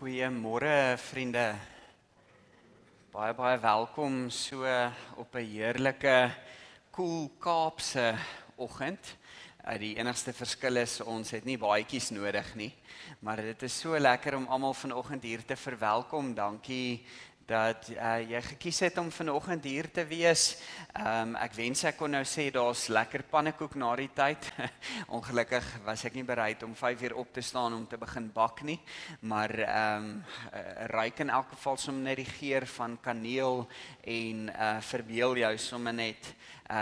Goeiemôre vriende. Baie welkom so op 'n heerlike koel Kaapse oggend. Die enigste verskil is ons het nie baadjies nodig nie, maar dit is so lekker om almal vanoggend hier te verwelkom. Dankie dat jy gekies het om vanoggend hier te wees. Ek wens ek kon nou sê daar's lekker pannekoek na die tyd. Ongelukkig was ek nie bereid om 5 uur op te staan om te begin bak nie, maar ruik in elk geval sommer net die geur van kaneel en verbeel jou sommer net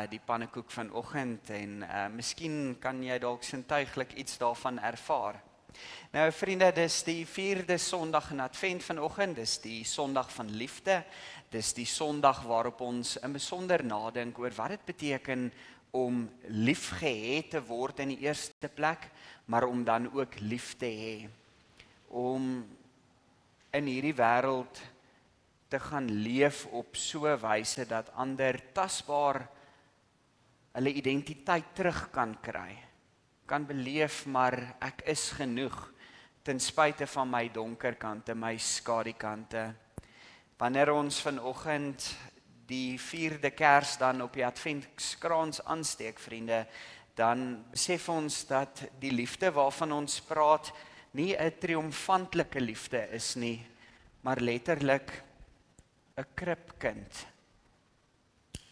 die pannekoek vanoggend en miskien kan jy dalk sintuiglik iets daarvan ervaar. Nou vriende, dis die 4de Sondag in Advent vanoggend, dis die Sondag van liefde, dis die Sondag waarop ons in besonder nadink oor wat dit beteken om liefgehad te word in die eerste plek, maar om dan ook lief te hê. Om in hierdie wêreld te gaan leef op so 'n wyse dat ander tasbaar hulle identiteit terug kan kry. Kan beleef, maar ek is genoeg, ten spyte van my donker kante, my skadukante. Wanneer ons vanoggend die 4de Kers dan op die Adventskrans aansteek, vriende, dan besef ons dat die liefde waarvan ons praat nie 'n triomfantelike liefde is nie, maar letterlik 'n kribkind,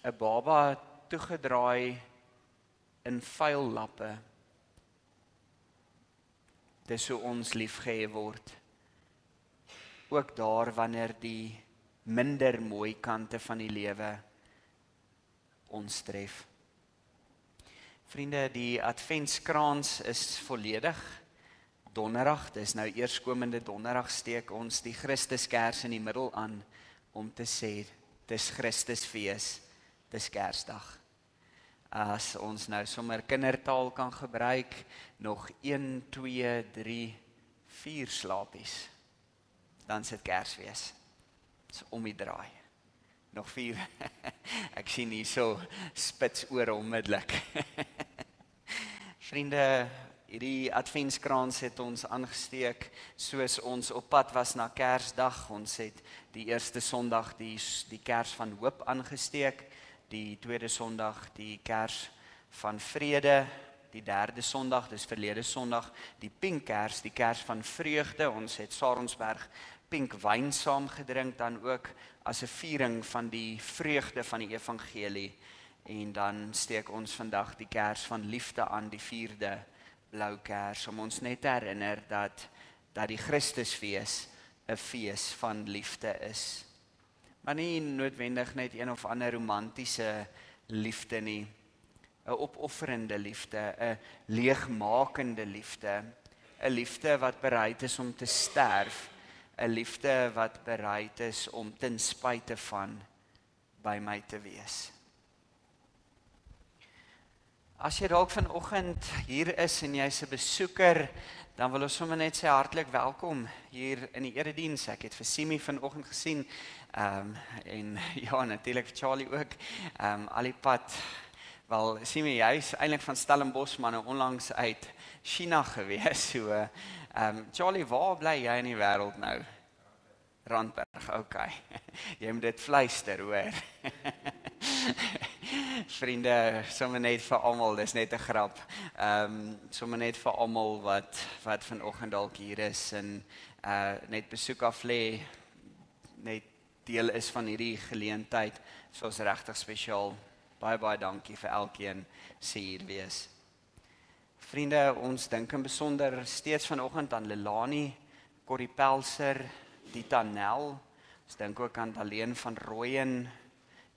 'n baba toegedraai in vuil lappe. Dis hoe ons liefgehê word. Ook daar wanneer die minder mooi kante van die lewe ons tref. Vriende, die Adventskrans is volledig. Donderdag, dis nou eerskomende donderdag steek ons die Christuskers in die middel aan om te sê, dis Christusfees, dis Kersdag. As ons nou sommer kindertaal kan gebruik, nog 1, 2, 3, 4 slapies, dan sit Kersfees. Dis om die draai. Nog 4, ek sien hier so spits oor onmiddellik. Vriende, hierdie Adventskrans het ons aangesteek, soos ons op pad was na Kersdag. Ons het die eerste Sondag die Kers van Hoop aangesteek, die tweede Sondag die Kers van Vrede, die derde Sondag, dis verlede Sondag, die Pinkkers, die Kers van Vreugde. Ons het Saronsberg pink wyn saam gedrink, dan ook as 'n viering van die vreugde van die evangelie. En dan steek ons vandag die Kers van Liefde aan, die 4de blou kers, om ons net te herinner dat die Christusfees 'n fees van liefde is. Maar nie noodwendig net een of ander romantiese liefde nie, 'n opofferende liefde, 'n leegmakende liefde, 'n liefde wat bereid is om te sterf, 'n liefde wat bereid is om ten spyte van by my te wees. As jy dalk vanoggend hier is en jy's 'n besoeker, dan wil ons sommer net sê hartlik welkom hier in die erediens. Ek het vir Simi vanoggend gesien, en ja, natuurlik vir Charlie ook, al die pad. Wel, Simi, jy is eintlik van Stellenbosch, maar nou onlangs uit China gewees. So, Charlie, waar bly jy in die wêreld nou? Randburg, okay. Jy moet dit fluister, hoor. Vriende, sommer net vir almal, dis net 'n grap. Sommer net vir almal wat vanoggend dalk hier is en net besoek af lê, net deel is van hierdie geleentheid. Soos regtig spesiaal. Baie dankie vir elkeen sê hier wees. Vriende, ons dink in besonder steeds vanoggend aan Lelani, Corrie Pelser, Dita Nel. Ons dink ook aan Daleen van Rooyen,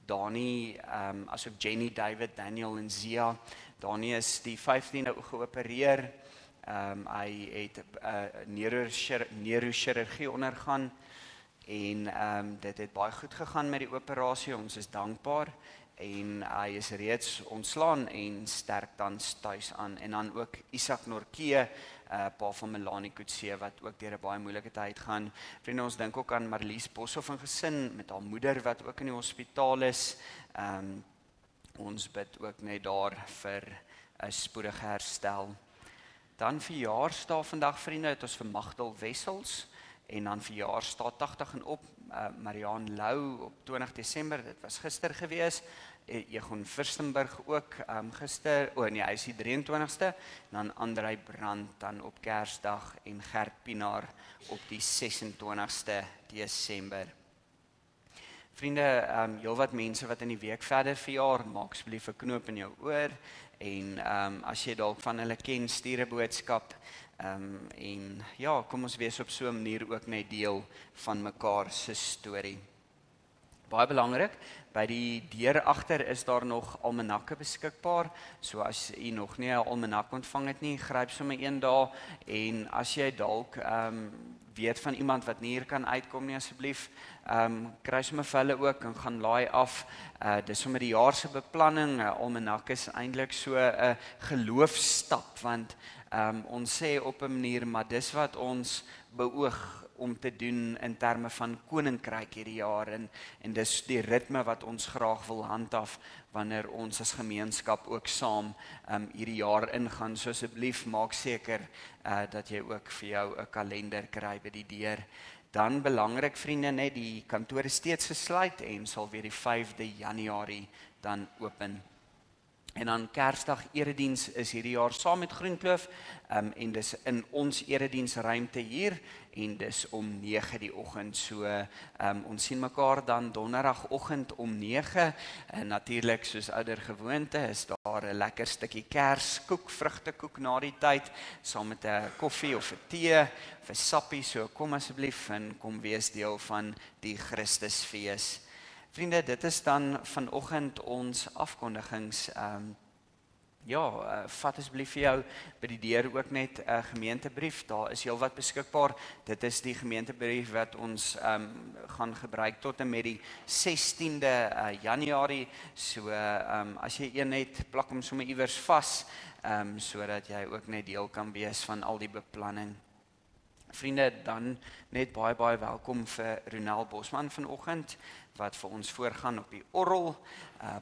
Dani, asook Jenny, David, Daniel en Zia. Dani is die 15de geopereer. Hy het neurochirurgie ondergaan en dit het baie goed gegaan met die operasie. Ons is dankbaar en hy is reeds ontslaan en sterk tans tuis aan. En dan ook Isak Norkee, pa van Melanie Kutse, wat ook deur 'n baie moeilike tyd gaan. Vriende, ons dink ook aan Marlies Boshoff en gesin met haar moeder wat ook in die hospitaal is. Ons bid ook net daar vir 'n spoedige herstel. Dan verjaarsdag vandag, vriende, het ons vir Magdal Wessels, en dan verjaar staat 80 en op, Mariaan Lou op 20 Desember, dit was gister gewees, Egon Firstenburg ook gister, nee, hy is die 23ste, dan Andrei Brandt dan op Kersdag en Gert Pinaar op die 26ste Desember. Vriende, heel wat mense wat in die week verder verjaar, maak asseblief 'n knoop in jou oor en as jy dalk van hulle ken, stuur 'n boodskap en ja, kom ons wees op so 'n manier ook net deel van mekaar se storie. Baie belangrik, by die deur agter is daar nog almanakke beskikbaar, so as jy nog nie 'n almanak ontvang het nie, gryp sommer een daar en as jy dalk weet van iemand wat nie hier kan uitkom nie asseblief, kry sommer vir hulle ook en gaan laai af. Dis sommer die jaar se beplanning, almanak is eintlik so 'n geloofsstap, want ons sê op 'n manier, maar dis wat ons beoog om te doen in terme van koninkryk hierdie jaar en dis die ritme wat ons graag wil handhaaf wanneer ons as gemeenskap ook saam hierdie jaar ingaan. So asseblief maak seker dat jy ook vir jou 'n kalender kry by die deur. Dan belangrik vriende, net die kantoor is steeds gesluit en sal weer die 5de Januarie dan open. En dan Kersdag erediens is hierdie jaar saam met Groenkloof en dis in ons erediensruimte hier en dis om 9 die oggend. So ons sien mekaar dan donderdagoggend om 9 en natuurlik soos ouer gewoonte is daar 'n lekker stukkie kerskoek, vrugtekoek na die tyd saam met 'n koffie of 'n tee of 'n sappie. So kom asseblief en kom wees deel van die Christusfees. Vriende, dit is dan vanoggend ons afkondigings. Vat asseblief vir jou by die deur ook net 'n gemeentebrief. Daar is heelwat beskikbaar. Dit is die gemeentebrief wat ons gaan gebruik tot en met die 16de Januarie. So as jy een het, plak hom sommer iewers vas, sodat jy ook net deel kan wees van al die beplanning. Vriende, dan net baie welkom vir Ronel Bosman vanoggend wat vir ons voorgaan op die orgel.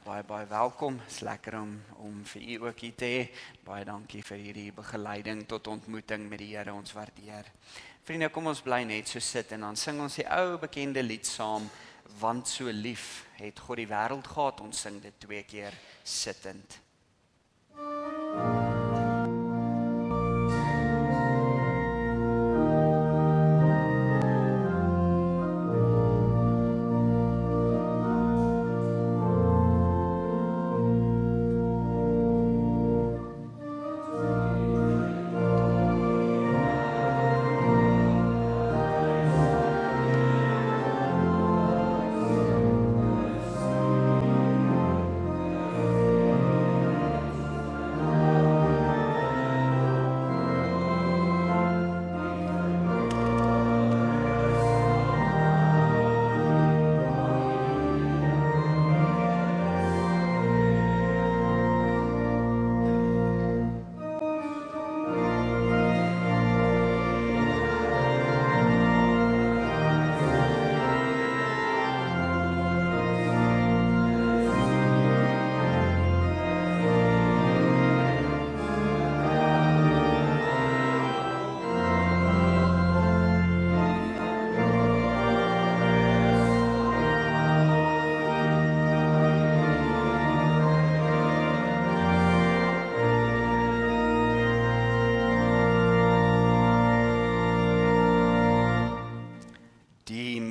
Baie welkom. Is lekker om vir u ook hier te hê. Baie dankie vir hierdie begeleiding tot ontmoeting met die Here, ons waardeer. Vriende, kom ons bly net so sit en dan sing ons die ou bekende lied saam, want so lief het God die wêreld gehad. Ons sing dit 2 keer sittend.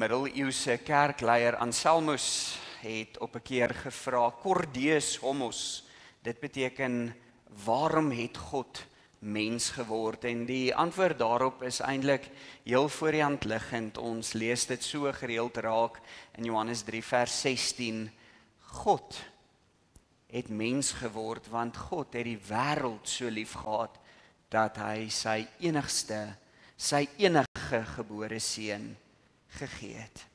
Middeleeuse kerkleier Anselmus het op 'n keer gevra, Cordeus homus, dit beteken, waarom het God mens geword? En die antwoord daarop is eintlik heel voor die hand liggend. Ons lees dit so gereeld raak in Johannes 3 vers 16. God het mens geword, want God het die wêreld so lief gehad, dat hy sy enige gebore seun gegee het.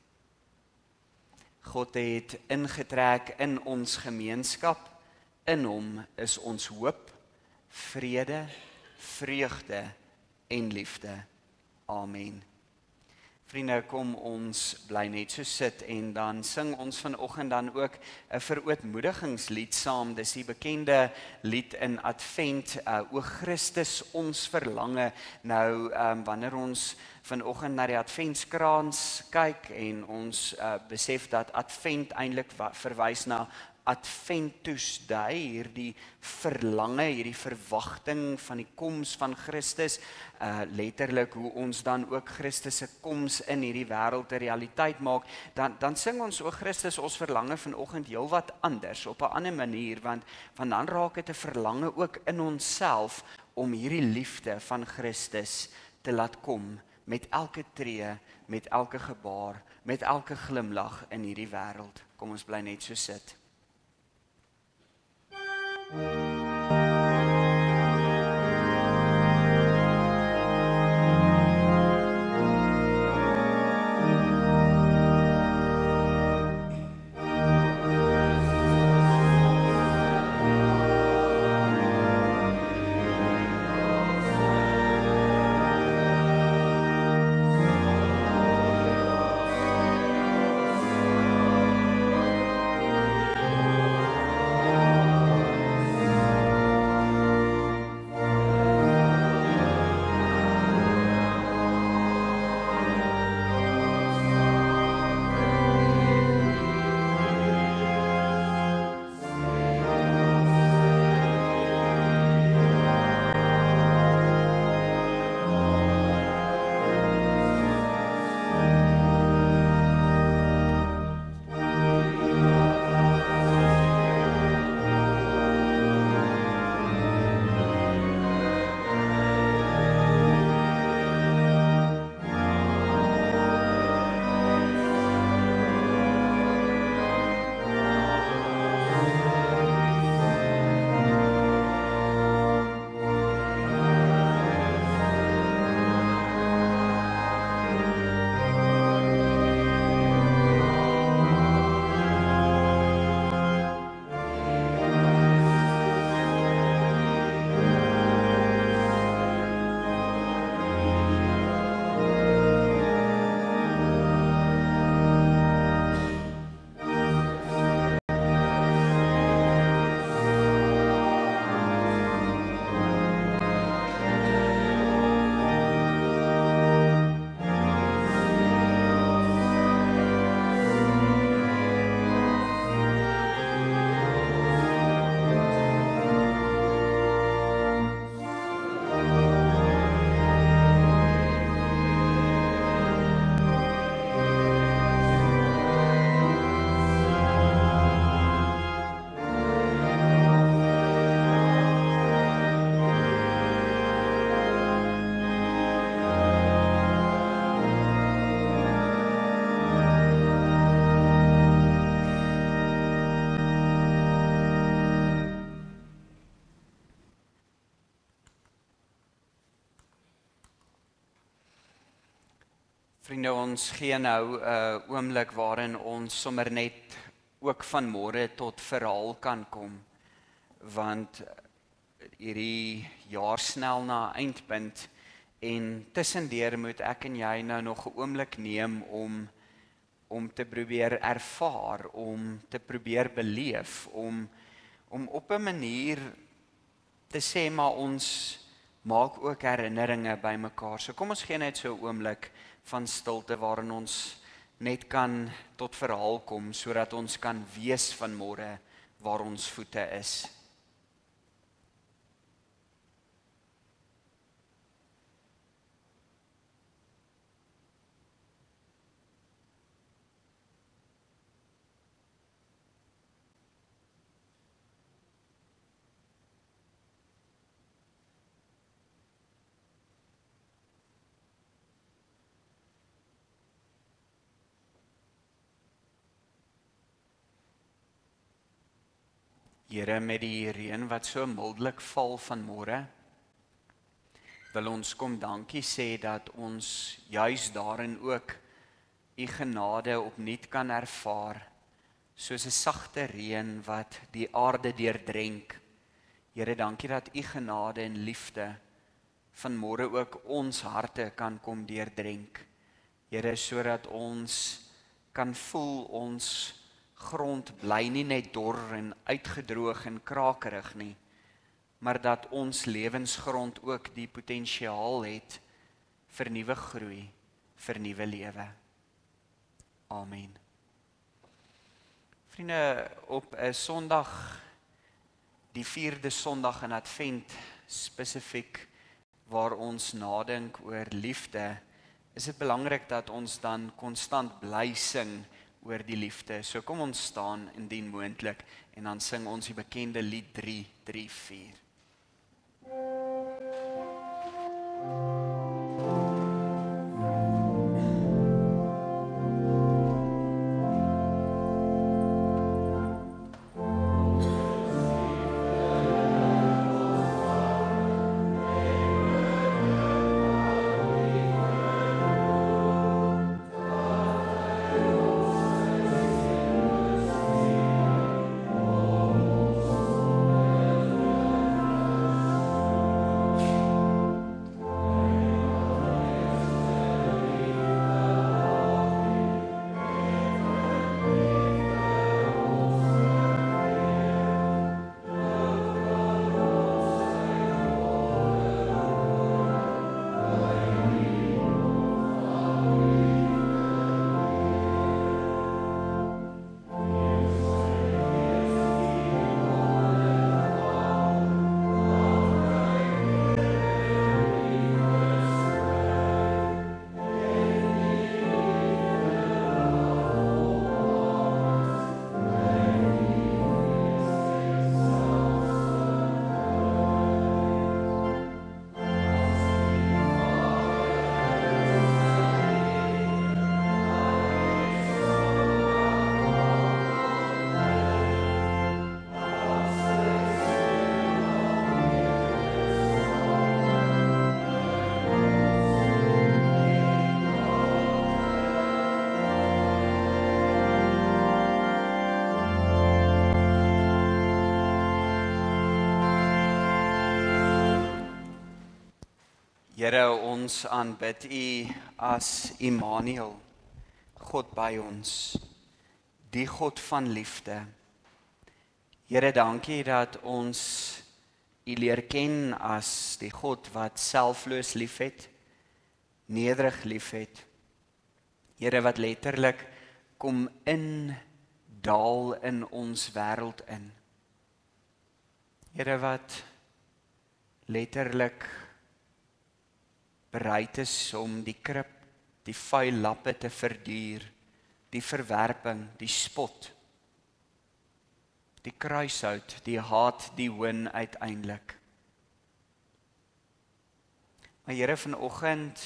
God het ingetrek in ons gemeenskap. In hom is ons hoop, vrede, vreugde en liefde. Amen. Vriende, kom ons bly net so sit en dan sing ons vanoggend dan ook 'n verootmoedigingslied saam. Dis die bekende lied in Advent, O Christus ons verlange. Nou wanneer ons vanoggend na die Adventskrans kyk en ons besef dat Advent eintlik verwys na Adventus Dei, hierdie verlange, hierdie verwagting van die koms van Christus, letterlik hoe ons dan ook Christus se koms in hierdie wêreld 'n realiteit maak, dan sing ons O Christus ons verlange vanoggend heelwat anders, op 'n ander manier, want dan raak dit 'n verlange ook in onsself om hierdie liefde van Christus te laat kom met elke tree, met elke gebaar, met elke glimlag in hierdie wêreld. Kom ons bly net so sit. Vriende, ons gee nou 'n oomblik waarin ons sommer net ook van môre tot verhaal kan kom, want hierdie jaar snel na 'n eindpunt en tussendeur moet ek en jy nou nog 'n oomblik neem om te probeer ervaar, om te probeer beleef, om op 'n manier te sê maar ons maak ook herinneringe bymekaar. So kom ons gee net so 'n oomblik van stilte waarin ons net kan tot verhaal kom, sodat ons kan wees van môre waar ons voete is. Here, met die reën wat so mildelik val vanmôre, wil ons kom dankie sê dat ons juis daarin ook u genade opnuut kan ervaar, soos 'n sagte reën wat die aarde deurdrenk. Here, dankie dat u genade en liefde vanmôre ook ons harte kan kom deurdrenk. Here, sodat ons kan voel ons grond bly nie net dor en uitgedroog en krakerig nie, maar dat ons lewensgrond ook die potensiaal het vir nuwe groei, vir nuwe lewe. Amen. Vriende, op 'n Sondag, die 4de Sondag in Advent spesifiek, waar ons nadink oor liefde, is dit belangrik dat ons dan konstant bly sing oor die liefde. So kom ons staan indien moontlik en dan sing ons die bekende lied 334. Here, ons aanbid U as Immanuel, God by ons, die God van liefde. Here, dankie dat ons U leer ken as die God wat selfloos liefhet, nederig liefhet. Here, wat letterlik kom daal in ons wêreld in. Here, wat letterlik bereid is om die krib, die vuil lappe te verduur, die verwerping, die spot, die kruishout, die haat, die hoon uiteindelik. Maar Here, vanoggend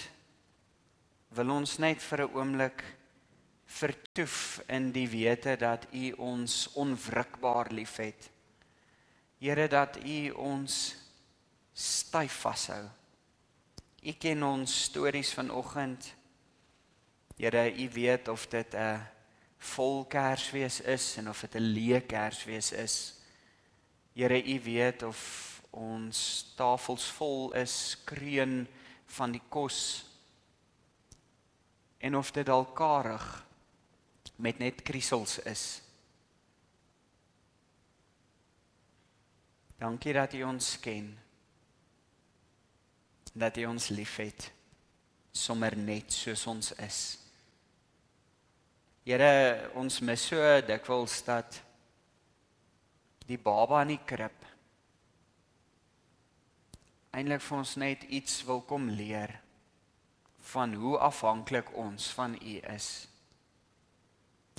wil ons net vir 'n oomblik vertoef in die wete dat U ons onwrikbaar liefhet. Here, dat U ons styf vashou. U ken ons stories vanoggend. Here, U weet of dit 'n vol Kersfees is en of dit 'n leë Kersfees is. Here, U weet of ons tafels vol is, kreun van die kos, en of dit dalk karig met net kriesels is. Dankie dat U ons ken, dat U ons liefhet, sommer net soos ons is. Here, ons mis so dikwels dat die baba in die krib eintlik vir ons net iets wil kom leer van hoe afhanklik ons van U is.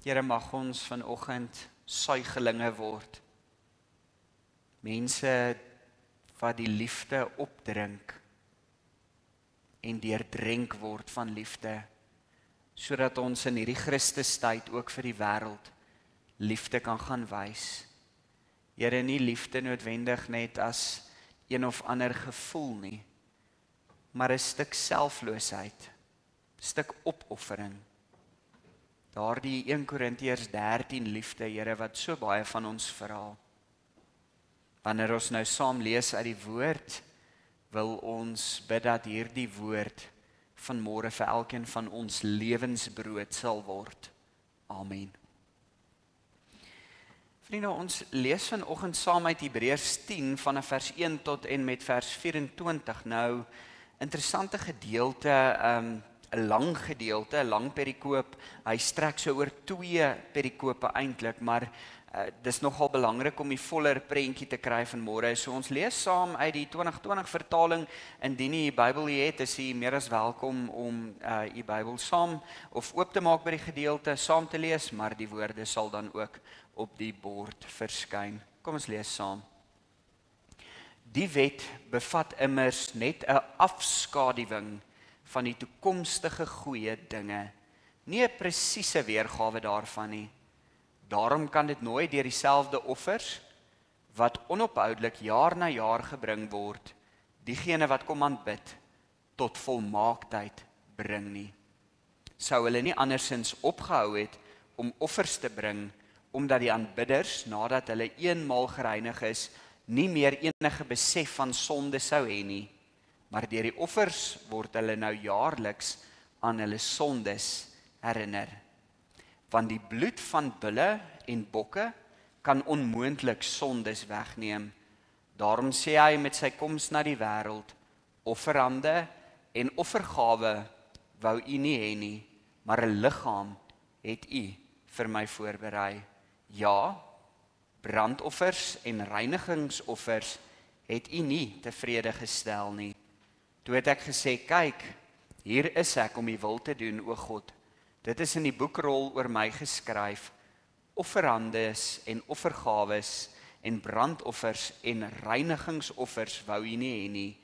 Here, mag ons vanoggend suigelinge word, mense wat die liefde opdrink en deurdrenk word van liefde, sodat ons in hierdie Christustyd ook vir die wêreld liefde kan gaan wys. Here, nie liefde noodwendig net as een of ander gevoel nie, maar 'n stuk selfloosheid, 'n stuk opoffering. Daardie 1 Korintiërs 13 liefde, Here, wat so baie van ons vra. Wanneer ons nou saam lees uit die woord, wil ons bid dat hierdie woord vanmôre vir elkeen van ons lewensbrood sal word. Amen. Vriende, ons lees vanoggend saam uit Hebreërs 10 vanaf vers 1 tot en met vers 24. Nou, interessante gedeelte, 'n lang gedeelte, 'n lang perikoop. Hy strek so oor 2 perikope eintlik, maar dis nogal belangrik om die voller prentjie te kry vanmôre. So ons lees saam uit die 2020 vertaling. Indien jy die Bybel het, is jy meer as welkom om die Bybel saam of oop te maak by die gedeelte, saam te lees, maar die woorde sal dan ook op die bord verskyn. Kom ons lees saam. Die wet bevat immers net 'n afskaduwing van die toekomstige goeie dinge, nie 'n presiese weergawe daarvan nie. Daarom kan dit nooit deur dieselfde offers wat onophoudelik jaar na jaar gebring word, diegene wat kom aanbid, tot volmaaktheid bring nie. Sou hulle nie andersins opgehou het om offers te bring, omdat die aanbidders, nadat hulle eenmaal gereinig is, nie meer enige besef van sonde sou hê nie, maar deur die offers word hulle nou jaarliks aan hulle sondes herinner. Want die bloed van bulle en bokke kan onmoontlik sondes wegneem. Daarom sê hy met sy koms na die wêreld, offerande en offergawe wou u nie hê nie, maar 'n liggaam het u vir my voorberei. Ja, brandoffers en reinigingsoffers het u nie tevrede gestel nie. Toe het ek gesê, kyk, hier is ek om u wil te doen, o God. Dit is in die boekrol oor my geskryf. Offerandes en offergawes en brandoffers en reinigingsoffers wou u nie hê nie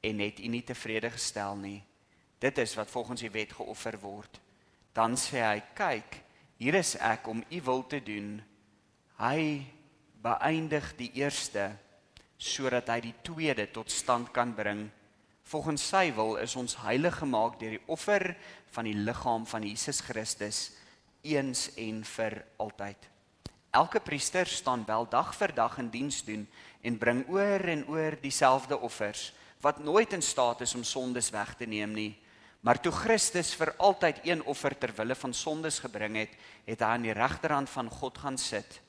en het u nie tevrede gestel nie. Dit is wat volgens die wet geoffer word. Dan sê hy, kyk, hier is ek om u wil te doen. Hy beëindig die eerste, sodat hy die tweede tot stand kan bring. Volgens sy wil is ons heilig gemaak deur die offer van die liggaam van Jesus Christus, eens en vir altyd. Elke priester staan wel dag vir dag in diens doen en bring oor en oor dieselfde offers, wat nooit in staat is om sondes weg te neem nie. Maar toe Christus vir altyd een offer ter wille van sondes gebring het, het hy aan die regterhand van God gaan sit.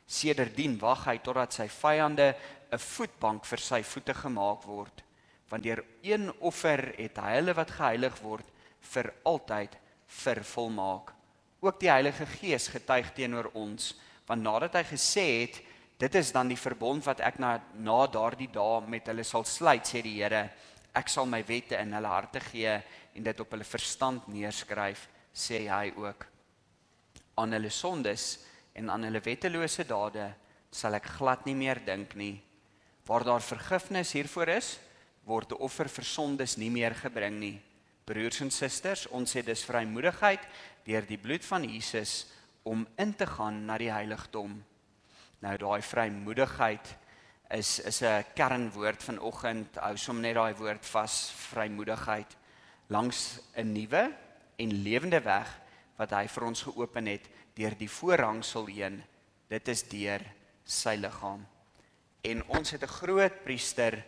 Sedertdien wag hy totdat sy vyande 'n voetbank vir sy voete gemaak word. Want deur een offer het hy hulle wat geheilig word vir altyd vervolmaak. Ook die Heilige Gees getuig teenoor ons, want nadat hy gesê het, dit is dan die verbond wat ek na daardie dae met hulle sal sluit, sê die Here, ek sal my wette in hulle harte gee en dit op hulle verstand neerskryf, sê hy ook. Aan hulle sondes en aan hulle wettelose dade sal ek glad nie meer dink nie. Waar daar vergifnis hiervoor is, word 'n offer vir sondes nie meer gebring nie. Broers en susters, ons het dus vrymoedigheid deur die bloed van Jesus om in te gaan na die heiligdom. Nou daai vrymoedigheid is 'n kernwoord vanoggend. Hou som net daai woord vas, vrymoedigheid, langs 'n nuwe en lewende weg wat hy vir ons geopen het deur die voorhangsel heen. Dit is deur sy liggaam. En ons het 'n groot priester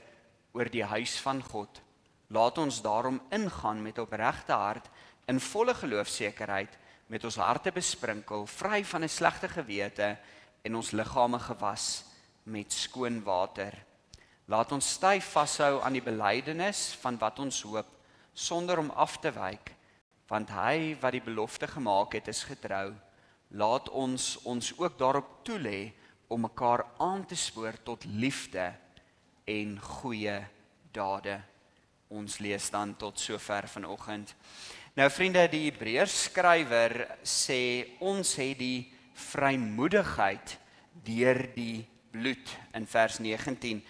oor die huis van God. Laat ons daarom ingaan met opregte hart, in volle geloofsekerheid, met ons harte besprinkel, vry van 'n slegte gewete en ons liggame gewas met skoon water. Laat ons styf vashou aan die belydenis van wat ons hoop, sonder om af te wyk, want hy wat die belofte gemaak het, is getrou. Laat ons ook daarop toelê om mekaar aan te spoor tot liefde en goeie dade. Ons lees dan tot sover vanoggend. Nou vriende, die Hebreërs skrywer sê ons het die vrymoedigheid deur die bloed in vers 19.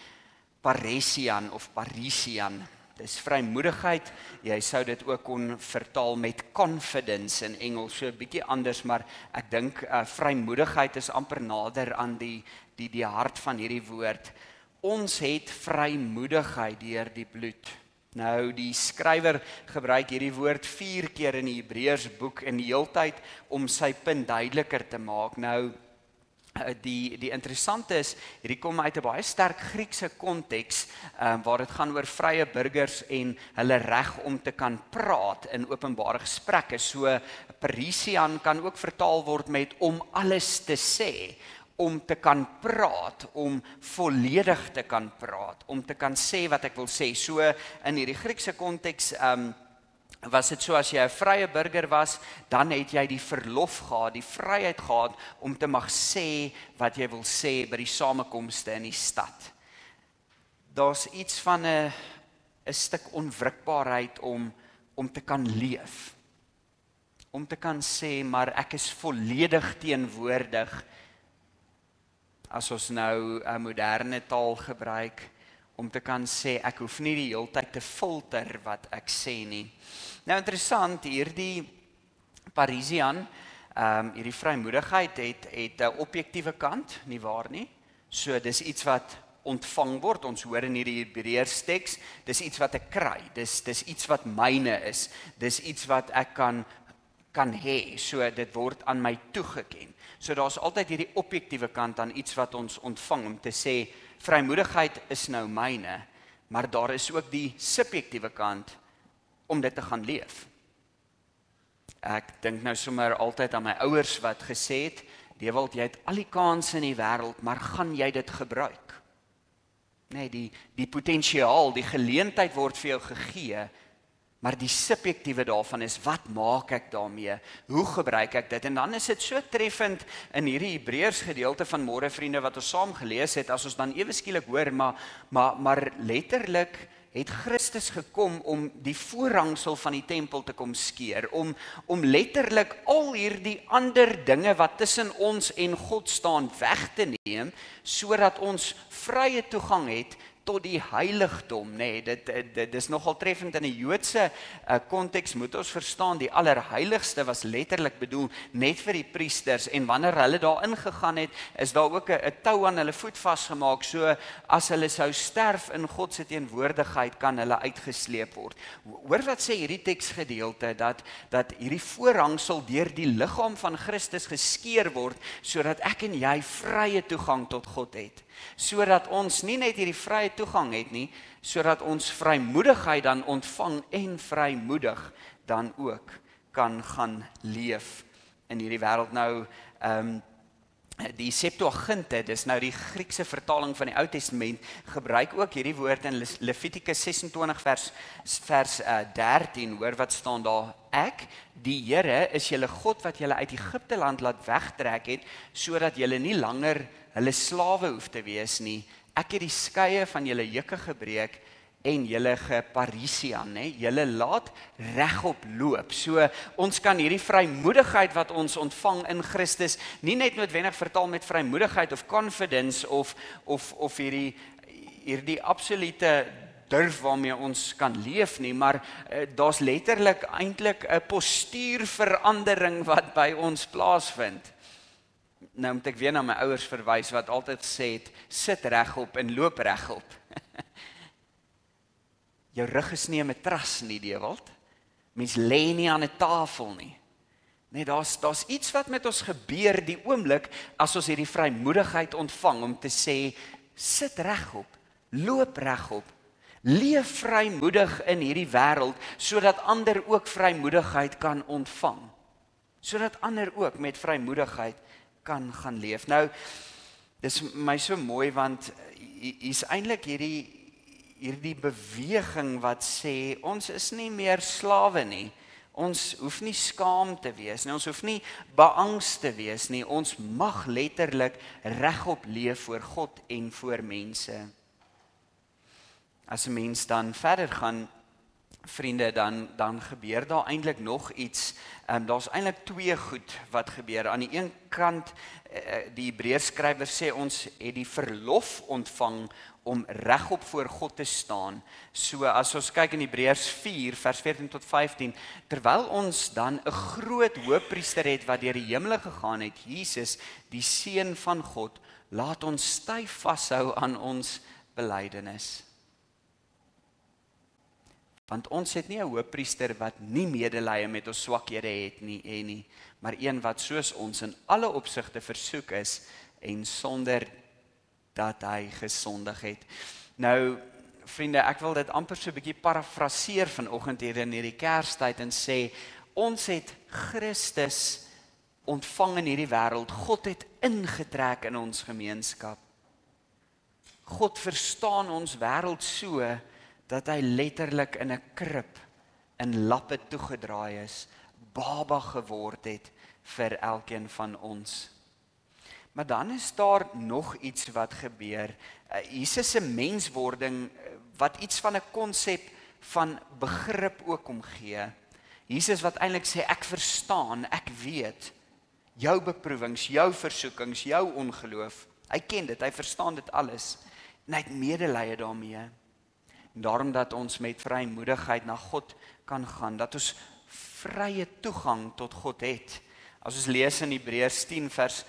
Paresian of parisian. Dis vrymoedigheid. Jy sou dit ook kon vertaal met confidence in Engels, so 'n bietjie anders, maar ek dink vrymoedigheid is amper nader aan die hart van hierdie woord. Ons het vrymoedigheid deur die bloed. Nou, die skrywer gebruik hierdie woord 4 keer in die Hebreërs boek in die heeltyd om sy punt duideliker te maak. Nou, Die interessante is, hierdie kom uit 'n baie sterk Griekse konteks, waar dit gaan oor vrye burgers en hulle reg om te kan praat in openbare gesprekke. So Parisian kan ook vertaal word met om alles te sê, om te kan praat, om volledig te kan praat, om te kan sê wat ek wil sê. So in hierdie Griekse konteks, was dit so as jy 'n vrye burger was, dan het jy die verlof gehad, die vryheid gehad om te mag sê wat jy wil sê by die samekomste in die stad. Daar's iets van 'n stuk onwrikbaarheid om te kan leef. Om te kan sê, maar ek is volledig teenwoordig, as ons nou 'n moderne taal gebruik, om te kan sê, ek hoef nie die hele tyd te filter wat ek sê nie. Nou interessant, hierdie Parisian, hierdie vrymoedigheid het 'n objektiewe kant, nie waar nie? So dis iets wat ontvang word, ons hoor in hierdie Hebreërs teks, dis iets wat ek kry, dis iets wat myne is, dis iets wat ek kan hê, so dit word aan my toegeken. So daar's altyd hierdie objektiewe kant aan iets wat ons ontvang, om te sê, vrymoedigheid is nou myne, maar daar is ook die subjektiewe kant, om dit te gaan leef. Ek dink nou sommer altyd aan my ouers wat gesê het, Dewald, jy het al die kanse in die wêreld, maar gaan jy dit gebruik? Nee, die potensiaal, die geleentheid word vir jou gegee, maar die subjektiewe daarvan is, wat maak ek daarmee? Hoe gebruik ek dit? En dan is dit so treffend in hierdie Hebreërs gedeelte van môre vriende wat ons saam gelees het, as ons dan ewe skielik hoor, maar letterlik het Christus gekom om die voorhangsel van die tempel te kom skeer, om letterlik al hierdie ander dinge wat tussen ons en God staan weg te neem, sodat ons vrye toegang het tot die heiligdom, nee, dit is nogal treffend in die Joodse konteks, moet ons verstaan, die allerheiligste was letterlik bedoel net vir die priesters, en wanneer hulle daar ingegaan het, is daar ook 'n tou aan hulle voet vasgemaak, so as hulle sou sterf in God se teenwoordigheid, kan hulle uitgesleep word. Hoor wat sê hierdie teksgedeelte, dat hierdie voorhangsel deur die liggaam van Christus geskeer word, sodat ek en jy vrye toegang tot God het. Sodat ons nie net hierdie vrye toegang het nie, sodat ons vrymoedigheid dan ontvang en vrymoedig dan ook kan gaan leef in hierdie wêreld. Nou, die Septuaginte, dis nou die Griekse vertaling van die Ou Testament, gebruik ook hierdie woord in Levitikus 26 vers 13, hoor wat staan daar, ek, die Here, is julle God wat julle uit Egipte land laat wegtrek het, sodat julle nie langer hulle slawe hoef te wees nie. Ek het die skeie van julle juke gebreek en julle geparisian, julle laat regop loop. So ons kan hierdie vrymoedigheid wat ons ontvang in Christus nie net noodwendig vertaal met vrymoedigheid of confidence of hierdie absolute durf waarmee ons kan leef nie, maar daar's letterlik eintlik 'n postuurverandering wat by ons plaasvind. Nou moet ek weer na my ouers verwys wat altyd gesê het, sit regop en loop regop. Jou rug is nie 'n matras nie, Dewald. Mens lê nie aan 'n tafel nie. Nee, daar's iets wat met ons gebeur die oomblik as ons hierdie vrymoedigheid ontvang om te sê, sit regop, loop regop, leef vrymoedig in hierdie wêreld sodat ander ook vrymoedigheid kan ontvang. Sodat ander ook met vrymoedigheid kan gaan leef. Nou, dis my so mooi want hier's eintlik hierdie beweging wat sê, ons is nie meer slawe nie, ons hoef nie skaam te wees nie, ons hoef nie beangs te wees nie, ons mag letterlik regop leef voor God en voor mense. As 'n mens dan verder gaan, vriende, dan gebeur daar eintlik nog iets. Daar's eintlik twee goed wat gebeur. Aan die een kant, die Hebreërs skrywer sê ons het die verlof ontvang om regop voor God te staan. So as ons kyk in Hebreërs 4 vers 14 tot 15, terwyl ons dan 'n groot hoëpriester het wat deur die hemele gegaan het, Jesus, die seun van God, laat ons styf vashou aan ons belydenis. Want ons het nie 'n hoëpriester wat nie medelee met ons swakhede het nie, maar een wat soos ons in alle opsigte versoek is en sonder dat hy gesondig het. Nou, vriende, ek wil dit amper so 'n bietjie parafraseer vanoggend hier in hierdie Kerstyd en sê, ons het Christus ontvang in hierdie wêreld. God het ingetrek in ons gemeenskap. God verstaan ons wêreld so, dat hy letterlik in 'n krib, in lappe toegedraai is, baba geword het vir elkeen van ons. Maar dan is daar nog iets wat gebeur. Jesus se menswording, wat iets van 'n konsep van begrip ook omgee. Jesus wat eintlik sê, ek verstaan, ek weet, jou beproewings, jou versoekings, jou ongeloof. Hy ken dit, hy verstaan dit alles. En hy het medelee daarmee. En daarom dat ons met vrymoedigheid na God kan gaan, dat ons vrye toegang tot God het. As ons lees in Hebreërs 10 vers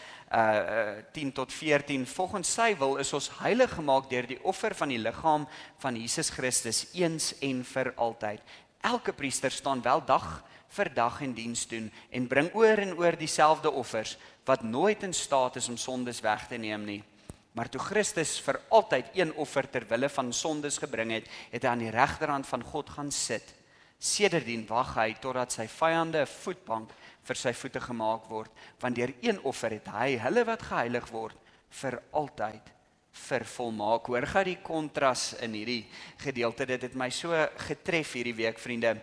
10 tot 14, volgens sy wil is ons heilig gemaak deur die offer van die liggaam van Jesus Christus eens en vir altyd. Elke priester staan wel dag vir dag in diens doen en bring oor en oor dieselfde offers wat nooit in staat is om sondes weg te neem nie. Maar toe Christus vir altyd een offer ter wille van sondes gebring het, het hy aan die regterhand van God gaan sit. Sedertdien wag hy totdat sy vyande 'n voetbank vir sy voete gemaak word, want deur een offer het hy hulle wat geheilig word vir altyd vervolmaak. Hoor gou die kontras in hierdie gedeelte, dit het my so getref hierdie week, vriende.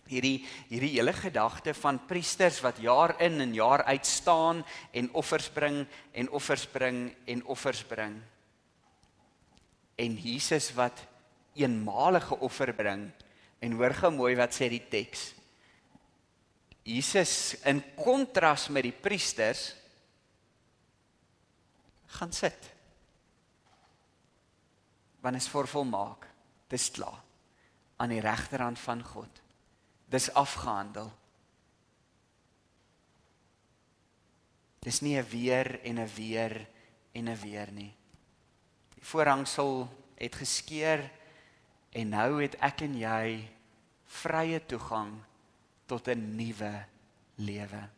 Hierdie hele gedagte van priesters wat jaar in en jaar uit staan en offers bring en offers bring en offers bring. En Jesus wat eenmalige offer bring. En hoor gou mooi wat sê die teks. Jesus in kontras met die priesters gaan sit. Want is volmaak, dis klaar, aan die regterhand van God. Dis afgehandel. Dis nie 'n weer en 'n weer en 'n weer nie. Die voorhangsel het geskeur en nou het ek en jy vrye toegang tot 'n nuwe lewe.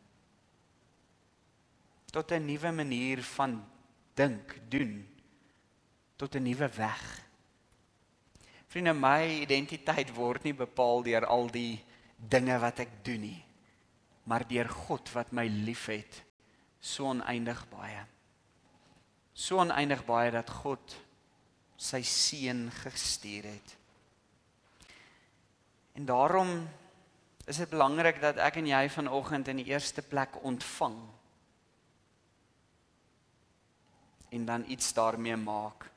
Tot 'n nuwe manier van dink, doen. Tot 'n nuwe weg. Vriende, my identiteit word nie bepaal deur al die dinge wat ek doen nie, maar deur God wat my liefhet, so oneindig baie. So oneindig baie dat God sy seun gestuur het. En daarom is dit belangrik dat ek en jy vanoggend in die eerste plek ontvang en dan iets daarmee maak.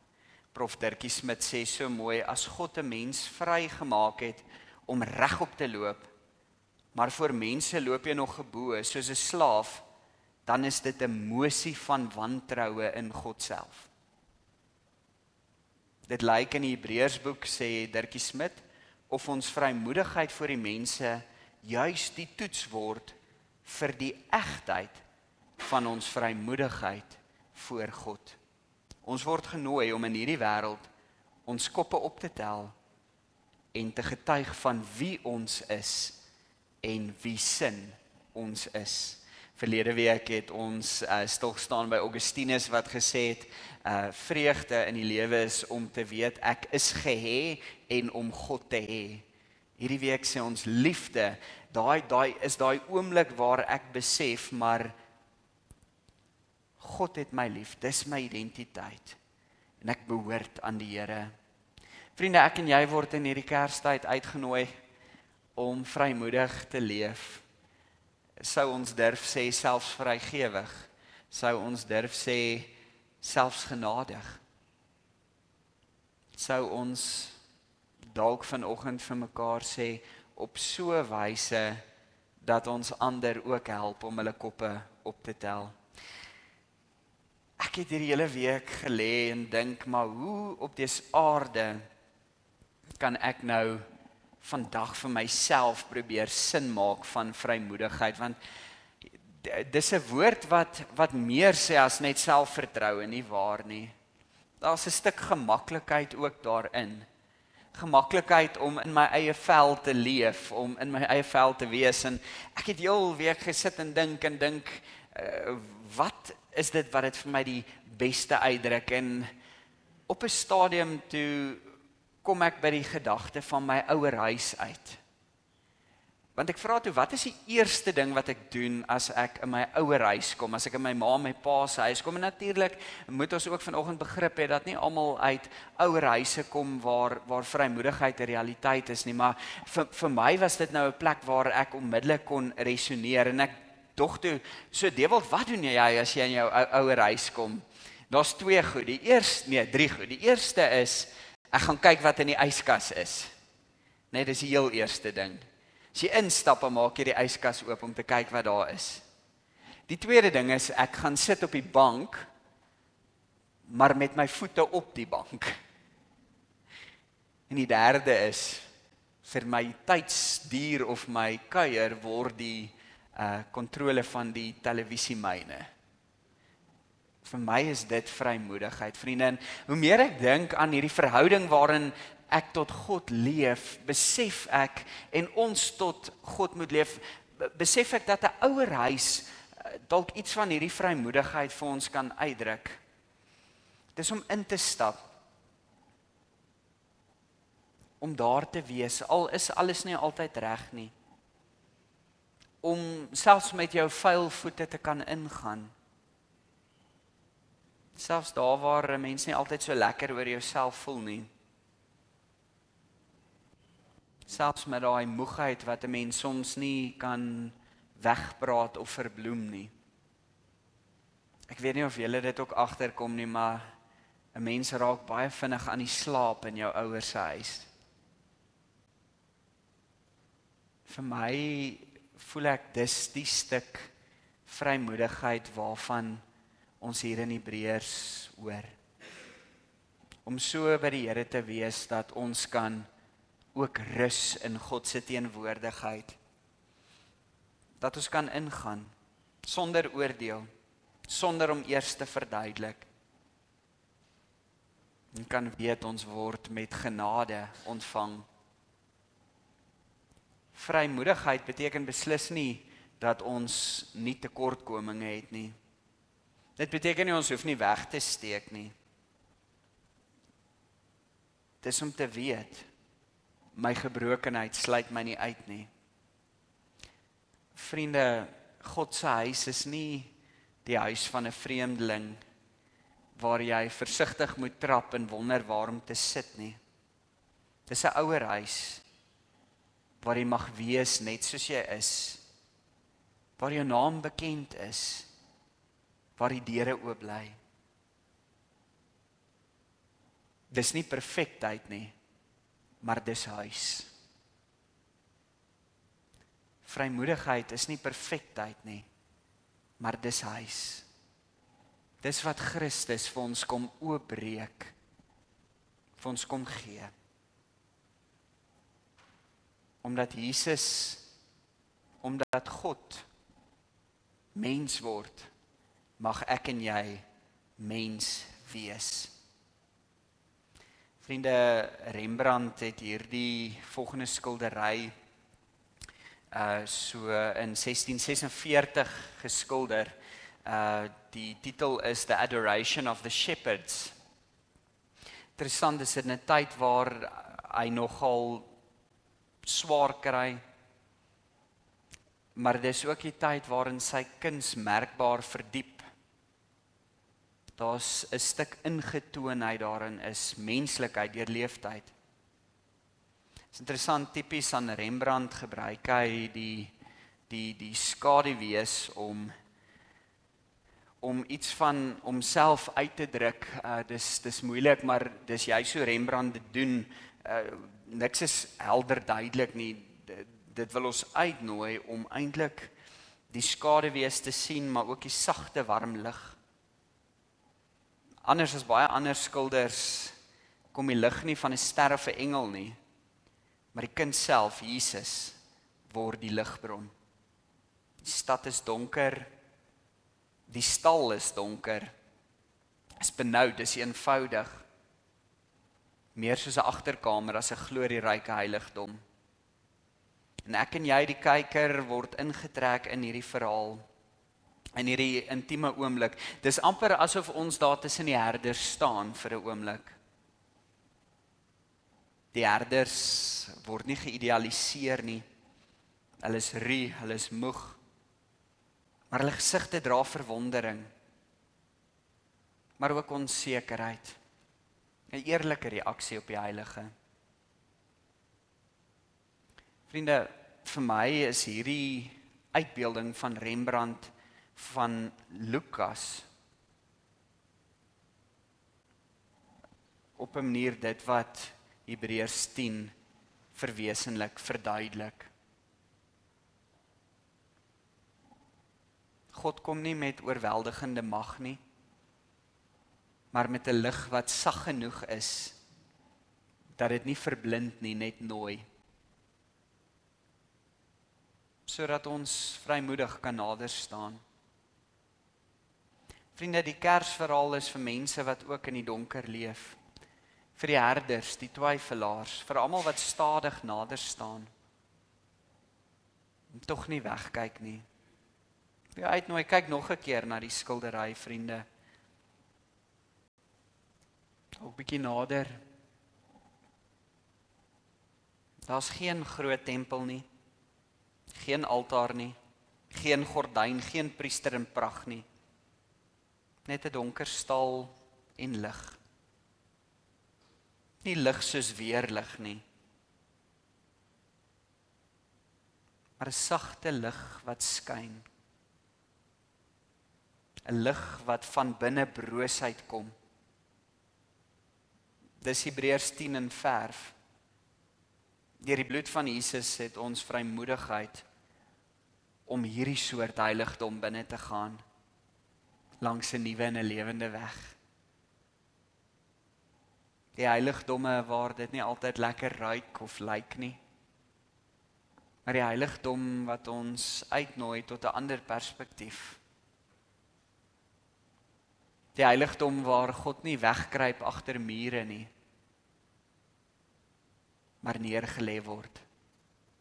Prof Dirkie Smit sê so mooi, as God 'n mens vrygemaak het om regop te loop, maar voor mense loop jy nog geboe soos 'n slaaf, dan is dit 'n mosie van wantroue in God self. Dit lyk in die Hebreërsboek, sê Dirkie Smit, of ons vrymoedigheid voor die mense juis die toets word vir die egtheid van ons vrymoedigheid voor God. Ons word genooi om in hierdie wêreld ons koppe op te tel en te getuig van wie ons is en wie sin ons is. Verlede week het ons stilgestaan by Augustinus wat gesê het, vreugde in die lewe is om te weet ek is gehê en om God te hê. Hierdie week sê ons liefde, daai is daai oomblik waar ek besef, maar God het my lief, dis my identiteit en ek behoort aan die Here. Vriende, ek en jy word in hierdie Kerstyd uitgenooi om vrymoedig te leef. Sou ons durf sê selfs vrygewig, sou ons durf sê selfs genadig. Sou ons dalk vanoggend vir mekaar sê op so 'n wyse dat ons ander ook help om hulle koppe op te tel. Ek het hierdie hele week gelê en dink, maar hoe op dese aarde kan ek nou vandag vir myself probeer sin maak van vrymoedigheid, want dis 'n woord wat meer sê as net selfvertroue, nie waar nie. Daar's 'n stuk gemaklikheid ook daarin. Gemaklikheid om in my eie vel te leef, om in my eie vel te wees, en ek het heel week gesit en dink, wat is dit wat dit vir my die beste uitdruk. En op 'n stadium toe kom ek by die gedagte van my ouer huis uit. Want ek vra toe, wat is die eerste ding wat ek doen as ek in my ouer huis kom, as ek in my ma en my pa se huis kom? En natuurlik moet ons ook vanoggend begrip hê dat nie almal uit ouer huise kom waar vrymoedigheid 'n realiteit is nie, maar vir my was dit nou 'n plek waar ek onmiddellik kon resoneer en ek dog toe, so Dewald, wat doen jy as jy in jou ouer huis kom? Daar's drie goed. Die eerste is, ek gaan kyk wat in die yskas is. Nee, dis die heel eerste ding. As jy instap, dan maak jy die yskas oop om te kyk wat daar is. Die tweede ding is, ek gaan sit op die bank, maar met my voete op die bank. En die derde is, vir my tydsduur of my kuier word die kontrole van die televisie myne. Vir my is dit vrymoedigheid, vriende. En hoe meer ek dink aan hierdie verhouding waarin ek tot God leef, besef ek, en ons tot God moet leef, besef ek dat 'n ouer huis dalk iets van hierdie vrymoedigheid vir ons kan uitdruk. Dis om in te stap, om daar te wees, al is alles nie altyd reg nie, om selfs met jou vuil voete te kan ingaan, selfs daar waar 'n mens nie altyd so lekker oor jouself voel nie, selfs met daai moegheid wat 'n mens soms nie kan wegpraat of verbloem nie. Ek weet nie of julle dit ook agterkom nie, maar 'n mens raak baie vinnig aan die slaap in jou ouers se huis. Vir my voel ek dis die stuk vrymoedigheid waarvan ons hier in Hebreërs hoor. Om so by die Here te wees dat ons kan ook rus in God se teenwoordigheid. Dat ons kan ingaan sonder oordeel, sonder om eers te verduidelik. En kan weet ons word met genade ontvang. Vrymoedigheid beteken beslis nie dat ons nie tekortkominge het nie. Dit beteken nie ons hoef nie weg te steek nie. Dis om te weet, my gebrokenheid sluit my nie uit nie. Vriende, God se huis is nie die huis van 'n vreemdeling waar jy versigtig moet trap en wonder waar om te sit nie. Dis 'n ouer huis waar jy mag wees net soos jy is, waar jou naam bekend is, waar die deure oop bly. Dis nie perfektheid nie, maar dis huis. Vrymoedigheid is nie perfektheid nie, maar dis huis. Dis wat Christus vir ons kom oopbreek, vir ons kom gee. Omdat God mens word, mag ek en jy mens wees. Vriende, Rembrandt het hierdie volgende skildery so in 1646 geskilder. Die titel is The Adoration of the Shepherds. Interessant, is in 'n tyd waar hy nogal swaar kry, maar dis ook die tyd waarin sy kuns merkbaar verdiep. Daar's 'n stuk ingetoonheid daarin is menslikheid deur leeftyd. Is interessant, tipies aan Rembrandt gebruik hy die skaduwees om iets van homself uit te druk. Dis moeilik, maar dis jy so Rembrandt dit doen. Niks is helder duidelik nie. Dit wil ons uitnooi om eintlik die skaduwees te sien, maar ook die sagte warm lig. Anders as baie ander skilders kom die lig nie van 'n ster of 'n engel nie, maar die kind self, Jesus, word die ligbron. Die stad is donker, die stal is donker, is benoud, is eenvoudig, meer soos 'n agterkamer as 'n glorieryke heiligdom. En ek en jy, die kyker, word ingetrek in hierdie verhaal. in hierdie intieme oomblik. Dis amper asof ons daar tussen die herders staan vir 'n oomblik. Die herders word nie geïdealiseer nie. Hulle is ruw, hulle is moeg. Maar hulle gesigte dra verwondering. Maar ook onsekerheid. 'n Eerlike reaksie op die Heilige. Vriende, vir my is hierdie uitbeelding van Rembrandt van Lukas op 'n manier dit wat Hebreërs 10 verwesenlik, verduidelik. God kom nie met oorweldigende mag nie, maar met 'n lig wat sag genoeg is, dat dit nie verblind nie, net nooi. Sodat ons vrymoedig kan nader staan. Vriende, die Kersverhaal is vir mense wat ook in die donker leef. Vir die herders, die twyfelaars, vir almal wat stadig nader staan. En tog nie wegkyk nie. Jy uitnooi, kyk nog 'n keer na die skildery, vriende. Ook bietjie nader. Daar's geen groot tempel nie. Geen altaar nie. Geen gordyn, geen priester in pragt nie. Net 'n donker stal en lig. Nie lig soos weerlig nie. Maar 'n sagte lig wat skyn. 'n lig wat van binne broosheid kom. Dis Hebreërs 10 in verf. Deur die bloed van Jesus het ons vrymoedigheid om hierdie soort heiligdom binne te gaan, langs 'n nuwe en 'n lewende weg. Die heiligdomme waar dit nie altyd lekker ruik of lyk nie, maar die heiligdom wat ons uitnooi tot 'n ander perspektief. Die heiligdom waar God nie wegkruip agter mure nie, maar neergelê word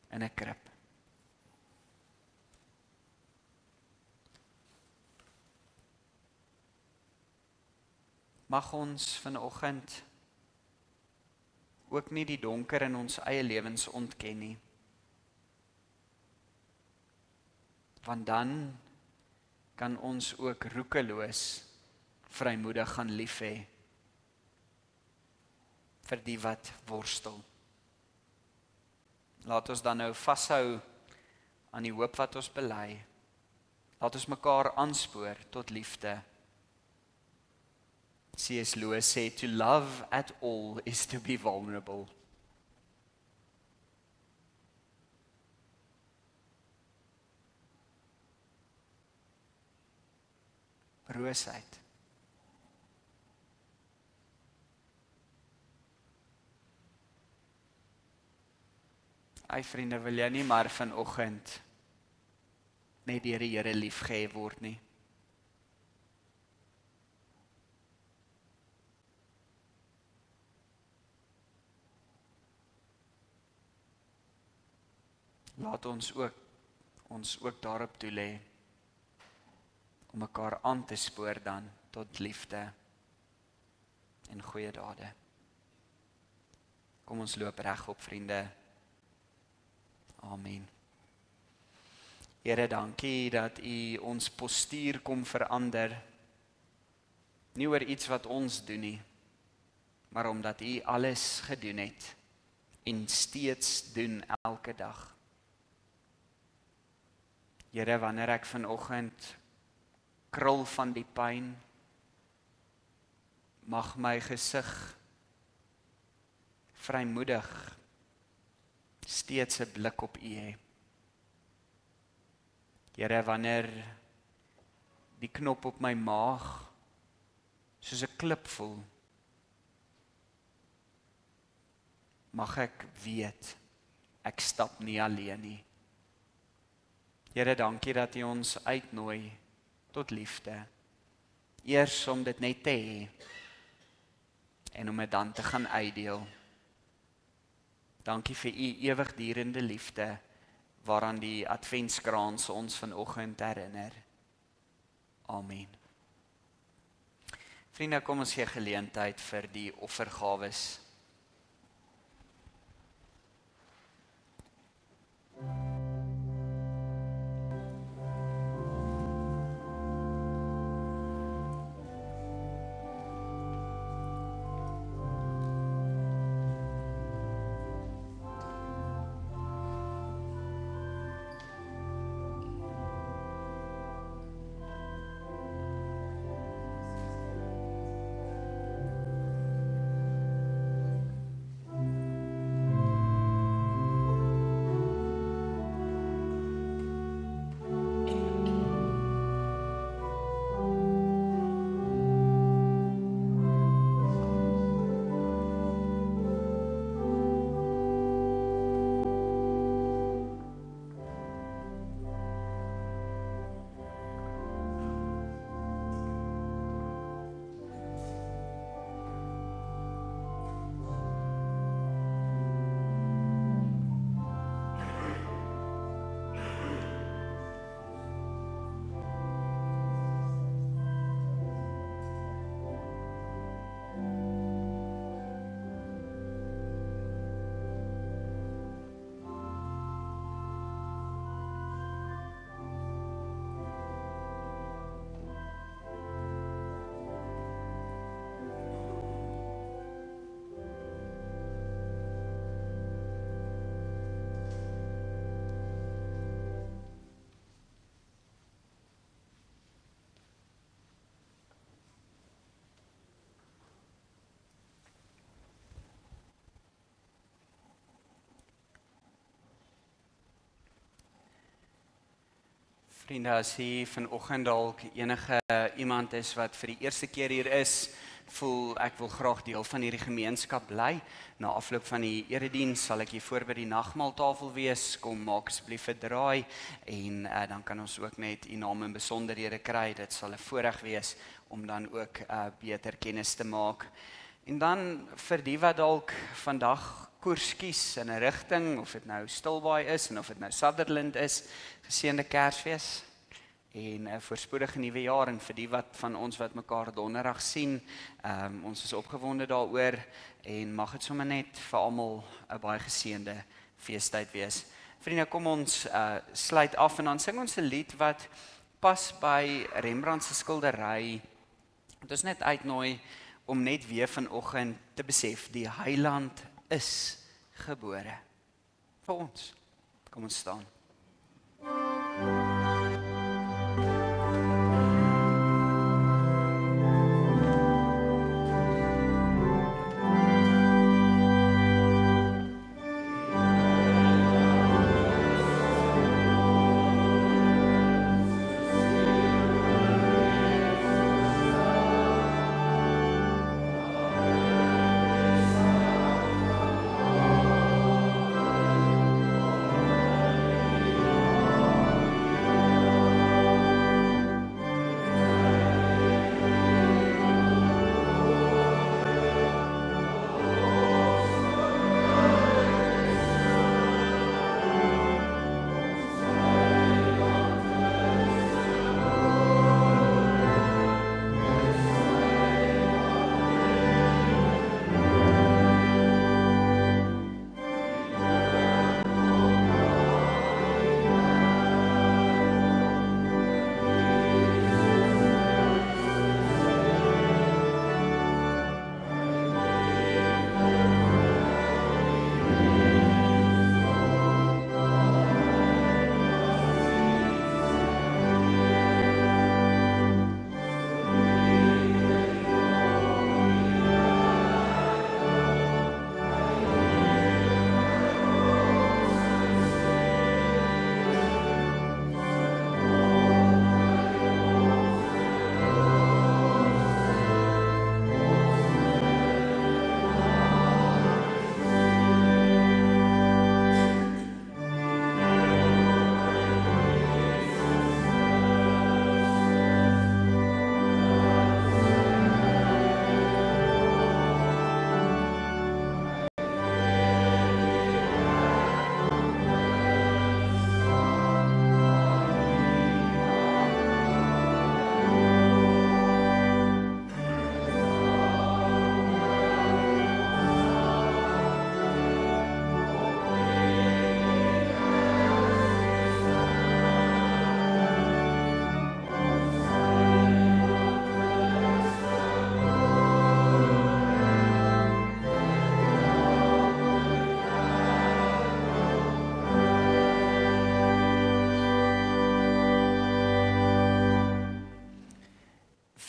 in 'n krib. Mag ons vanoggend ook nie die donker in ons eie lewens ontken nie. Want dan kan ons ook roekeloos vrymoedig gaan lief hê vir die wat worstel. Laat ons dan nou vashou aan die hoop wat ons bely. Laat ons mekaar aanspoor tot liefde. C.S. Lewis sê, to love at all is to be vulnerable. Broosheid. Ai vriende, wil jy nie maar vanoggend net deur die Here liefgehê word nie? Laat ons ook daarop toelê om mekaar aan te spoor dan tot liefde en goeie dade. Kom ons loop regop, vriende. Amen. Here, dankie dat U ons postuur kom verander. Nie oor iets wat ons doen nie, maar omdat U alles gedoen het en steeds doen elke dag. Here, wanneer ek vanoggend krul van die pyn, mag my gesig vrymoedig steeds 'n blik op U hê. Here, wanneer die knop op my maag soos 'n klip voel, mag ek weet, ek stap nie alleen nie. Here, dankie dat U ons uitnooi tot liefde. Eers om dit net te hê en om dit dan te gaan uitdeel. Dankie vir U ewigdurende liefde waaraan die adventskrans ons vanoggend herinner. Amen. Vriende, kom ons gee geleentheid vir die offergawes. Vriende, as hier vanoggend dalk enige iemand is wat vir die eerste keer hier is, voel ek wil graag deel van hierdie gemeenskap bly. Na afloop van die erediens sal ek hier voor by die nagmaaltafel wees. Kom maak asseblief 'n draai en dan kan ons ook net u naam en besonderhede kry. Dit sal 'n voorreg wees om dan ook beter kennis te maak. En dan vir die wat dalk vandag koers kies in 'n rigting, of dit nou Stilbaai is en of dit nou Sutherland is, geseënde Kersfees en 'n voorspoedige nuwe jaar. En vir die wat van ons wat mekaar donderdag sien, ons is opgewonde daaroor en mag dit sommer net vir almal 'n baie geseënde feestyd wees. Vriende, kom ons sluit af en dan sing ons 'n lied wat pas by Rembrandt se skildery. Dit is net uitnooi om net weer vanoggend te besef, die Heiland is gebore vir ons. Kom ons staan.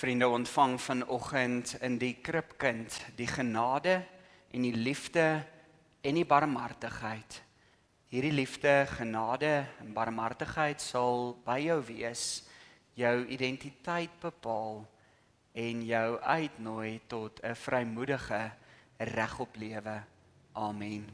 Vriende, ontvang vanoggend in die kribkind die genade en die liefde en die barmhartigheid. Hierdie liefde, genade en barmhartigheid sal by jou wees, jou identiteit bepaal en jou uitnooi tot 'n vrymoedige, regop lewe. Amen.